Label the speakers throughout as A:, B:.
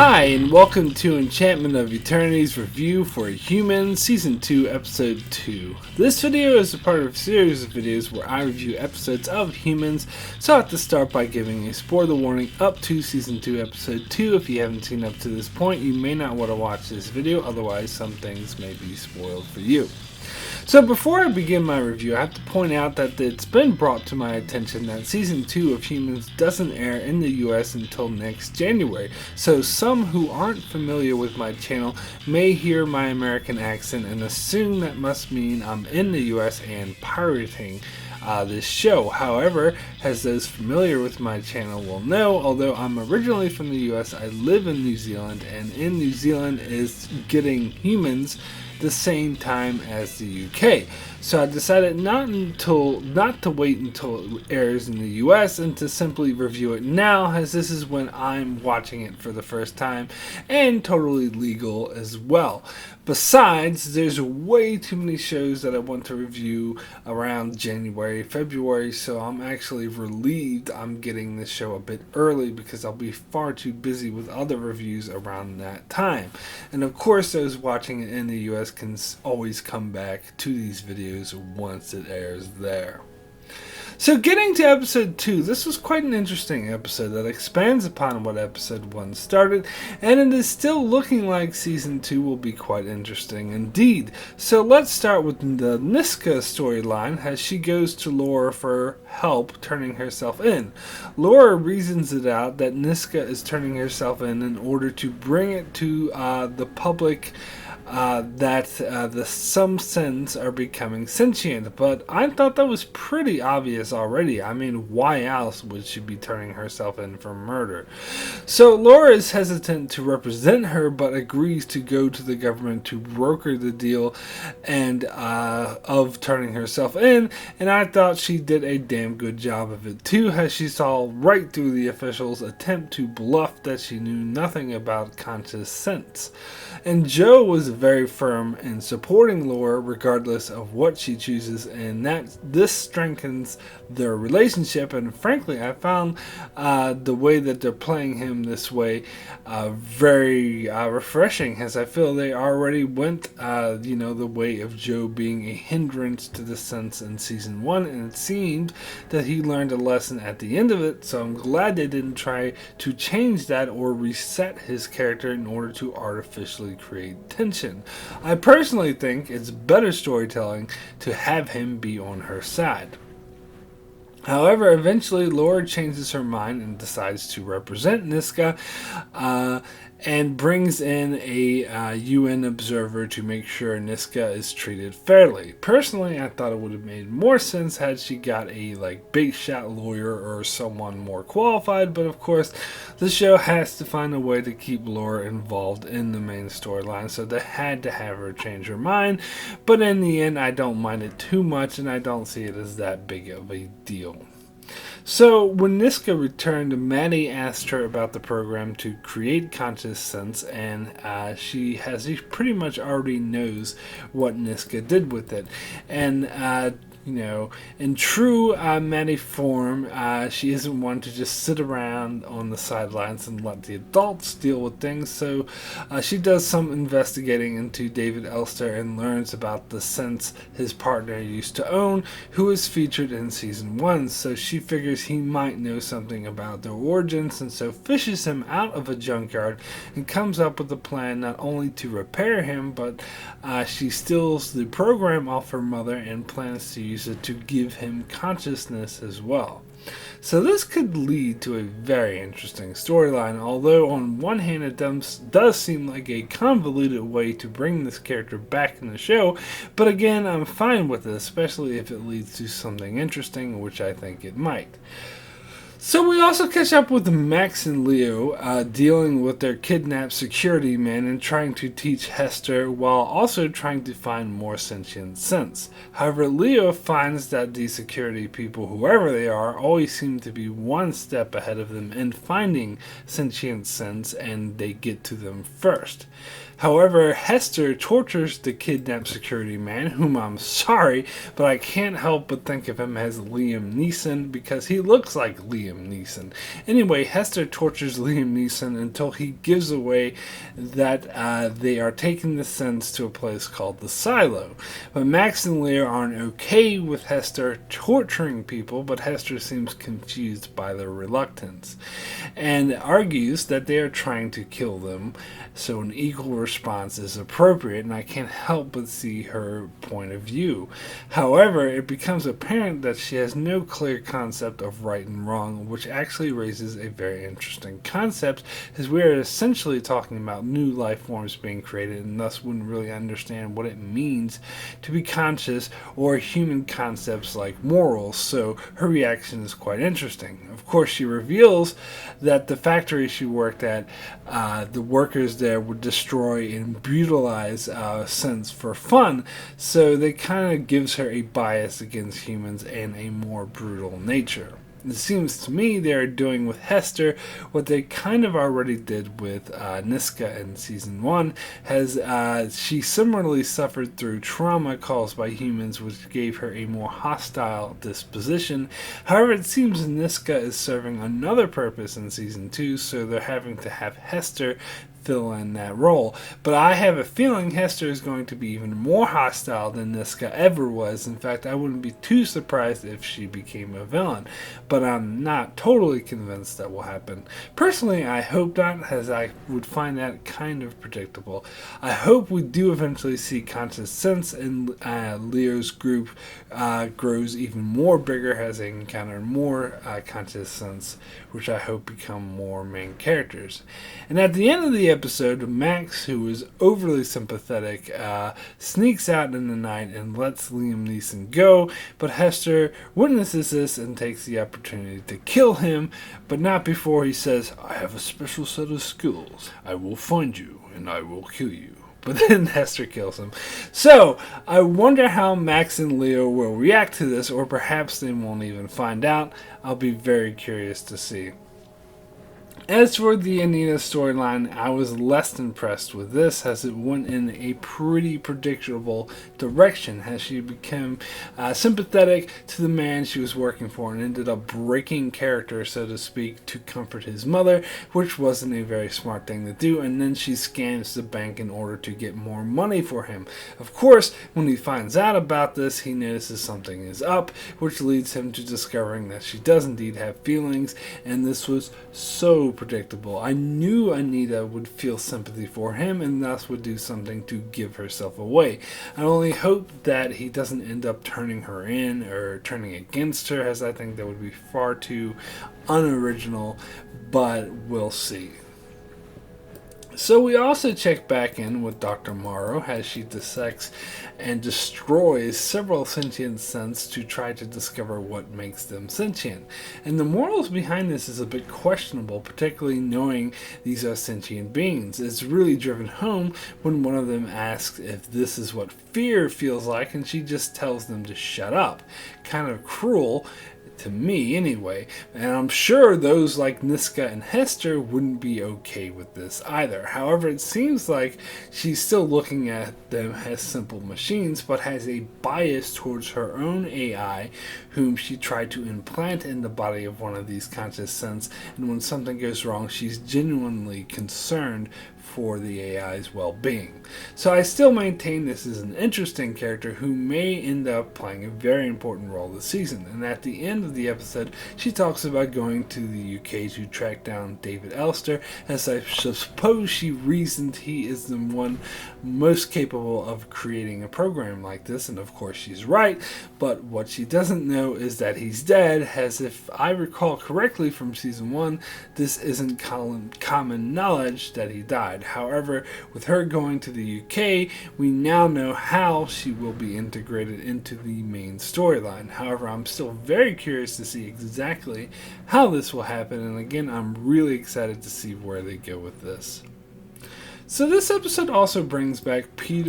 A: Hi, and welcome to Enchantment of Eternity's review for Humans Season 2, Episode 2. This video is a part of a series of videos where I review episodes of Humans, so I have to start by giving a spoiler warning up to Season 2, Episode 2. If you haven't seen up to this point, you may not want to watch this video, otherwise some things may be spoiled for you. So before I begin my review, I have to point out that it's been brought to my attention that Season 2 of Humans doesn't air in the US until next January. So some who aren't familiar with my channel may hear my American accent and assume that must mean I'm in the US and pirating this show. However, as those familiar with my channel will know, although I'm originally from the US, I live in New Zealand, and in New Zealand is getting Humans the same time as the UK. So I decided not to wait until it airs in the US and to simply review it now, as this is when I'm watching it for the first time and totally legal as well. Besides, there's way too many shows that I want to review around January, February, so I'm actually relieved I'm getting this show a bit early because I'll be far too busy with other reviews around that time. And of course, those watching it in the US can always come back to these videos once it airs there. So getting to episode 2, this was quite an interesting episode that expands upon what episode 1 started, and it is still looking like season 2 will be quite interesting indeed. So let's start with the Niska storyline as she goes to Laura for help turning herself in. Laura reasons it out that Niska is turning herself in order to bring it to the public that some Sins are becoming sentient, but I thought that was pretty obvious already. I mean, why else would she be turning herself in for murder? So Laura is hesitant to represent her, but agrees to go to the government to broker the deal and of turning herself in, and I thought she did a damn good job of it too, as she saw right through the officials' attempt to bluff that she knew nothing about conscious sense. And Joe was very firm in supporting Laura regardless of what she chooses, and this strengthens their relationship. And frankly, I found the way that they're playing him this way very refreshing, as I feel they already went the way of Joe being a hindrance to the sense in season 1, and it seemed that he learned a lesson at the end of it, so I'm glad they didn't try to change that or reset his character in order to artificially create tension. I personally think it's better storytelling to have him be on her side. However, eventually Laura changes her mind and decides to represent Niska and brings in a UN observer to make sure Niska is treated fairly. Personally, I thought it would have made more sense had she got a big shot lawyer or someone more qualified, but of course the show has to find a way to keep Laura involved in the main storyline, so they had to have her change her mind. But in the end, I don't mind it too much, and I don't see it as that big of a deal. So when Niska returned, Maddie asked her about the program to create conscious sense, and she pretty much already knows what Niska did with it. And in true Maddie form, she isn't one to just sit around on the sidelines and let the adults deal with things, so she does some investigating into David Elster and learns about the sense his partner used to own, who is featured in season 1, so she figures he might know something about their origins, and so fishes him out of a junkyard and comes up with a plan not only to repair him, but she steals the program off her mother and plans to use it to give him consciousness as well. So this could lead to a very interesting storyline, although on one hand it does seem like a convoluted way to bring this character back in the show, but again, I'm fine with it, especially if it leads to something interesting, which I think it might. So we also catch up with Max and Leo dealing with their kidnapped security man and trying to teach Hester while also trying to find more sentient sense. However, Leo finds that the security people, whoever they are, always seem to be one step ahead of them in finding sentient sense, and they get to them first. However, Hester tortures the kidnapped security man, whom I'm sorry, but I can't help but think of him as Liam Neeson because he looks like Liam Neeson. Anyway, Hester tortures Liam Neeson until he gives away that they are taking the Sins to a place called the Silo. But Max and Leo aren't okay with Hester torturing people, but Hester seems confused by their reluctance and argues that they are trying to kill them, so an equal response is appropriate, and I can't help but see her point of view. However, it becomes apparent that she has no clear concept of right and wrong, which actually raises a very interesting concept, as we are essentially talking about new life forms being created and thus wouldn't really understand what it means to be conscious or human concepts like morals, so her reaction is quite interesting. Of course, she reveals that the factory she worked at, the workers there would destroy and brutalize Sins for fun, so that kind of gives her a bias against humans and a more brutal nature. It seems to me they are doing with Hester what they kind of already did with Niska in Season 1, as she similarly suffered through trauma caused by humans, which gave her a more hostile disposition. However, it seems Niska is serving another purpose in Season 2, so they're having to have Hester fill in that role. But I have a feeling Hester is going to be even more hostile than Niska ever was. In fact, I wouldn't be too surprised if she became a villain. But I'm not totally convinced that will happen. Personally, I hope not, as I would find that kind of predictable. I hope we do eventually see Conscious Sense and Leo's group grows even more bigger as they encounter more Conscious Sense, which I hope become more main characters. And at the end of the episode, Max, who is overly sympathetic, sneaks out in the night and lets Liam Neeson go, but Hester witnesses this and takes the opportunity to kill him, but not before he says, "I have a special set of skills. I will find you and I will kill you." But then Hester kills him. So, I wonder how Max and Leo will react to this, or perhaps they won't even find out. I'll be very curious to see. As for the Anita storyline, I was less impressed with this, as it went in a pretty predictable direction, as she became sympathetic to the man she was working for and ended up breaking character, so to speak, to comfort his mother, which wasn't a very smart thing to do, and then she scams the bank in order to get more money for him. Of course, when he finds out about this, he notices something is up, which leads him to discovering that she does indeed have feelings, and this was so predictable. I knew Anita would feel sympathy for him and thus would do something to give herself away. I only hope that he doesn't end up turning her in or turning against her, as I think that would be far too unoriginal, but we'll see. So we also check back in with Dr. Morrow as she dissects and destroys several sentient Sins to try to discover what makes them sentient. And the morals behind this is a bit questionable, particularly knowing these are sentient beings. It's really driven home when one of them asks if this is what fear feels like, and she just tells them to shut up. Kind of cruel, to me anyway, and I'm sure those like Niska and Hester wouldn't be okay with this either. However, it seems like she's still looking at them as simple machines, but has a bias towards her own AI, whom she tried to implant in the body of one of these conscious Sins, and when something goes wrong, she's genuinely concerned for the AI's well-being. So I still maintain this is an interesting character who may end up playing a very important role this season. And at the end of the episode, she talks about going to the UK to track down David Elster, as I suppose she reasoned he is the one most capable of creating a program like this, and of course she's right, but what she doesn't know is that he's dead, as if I recall correctly from Season 1, this isn't common knowledge that he died. However, with her going to the UK, we now know how she will be integrated into the main storyline. However, I'm still very curious to see exactly how this will happen, and again, I'm really excited to see where they go with this. So this episode also brings back Pete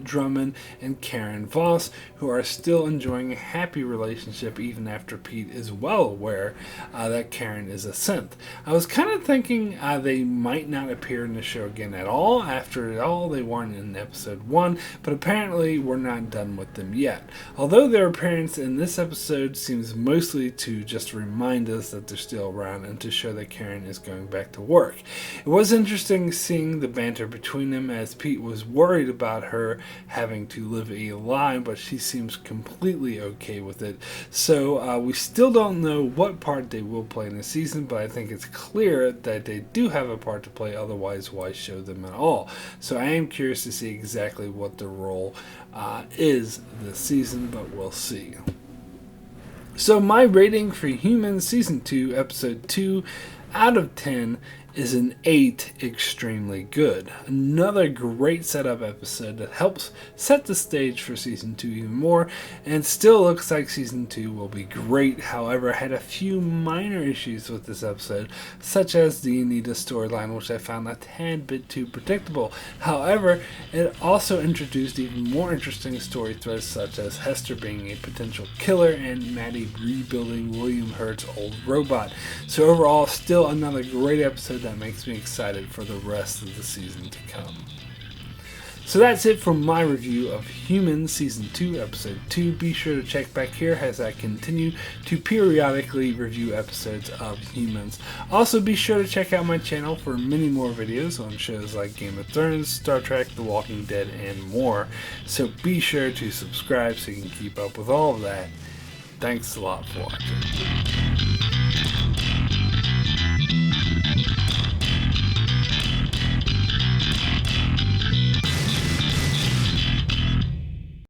A: Drummond and Karen Voss, who are still enjoying a happy relationship even after Pete is well aware that Karen is a synth. I was kind of thinking they might not appear in the show again at all. After all, they weren't in episode 1, but apparently we're not done with them yet. Although their appearance in this episode seems mostly to just remind us that they're still around and to show that Karen is going back to work. It was interesting seeing the banter between them, as Pete was worried about her having to live a lie, but she seems completely okay with it. So we still don't know what part they will play in the season, but I think it's clear that they do have a part to play, otherwise why show them at all? So I am curious to see exactly what their role is this season, but we'll see. So my rating for Humans Season 2, Episode 2 out of 10 is an 8, extremely good. Another great setup episode that helps set the stage for Season 2 even more, and still looks like Season 2 will be great. However, I had a few minor issues with this episode, such as the Anita storyline, which I found a tad bit too predictable. However, it also introduced even more interesting story threads, such as Hester being a potential killer and Maddie rebuilding William Hurt's old robot. So overall, still another great episode that makes me excited for the rest of the season to come. So that's it for my review of Humans Season 2, Episode 2. Be sure to check back here as I continue to periodically review episodes of Humans. Also, be sure to check out my channel for many more videos on shows like Game of Thrones, Star Trek, The Walking Dead, and more. So be sure to subscribe so you can keep up with all of that. Thanks a lot for watching.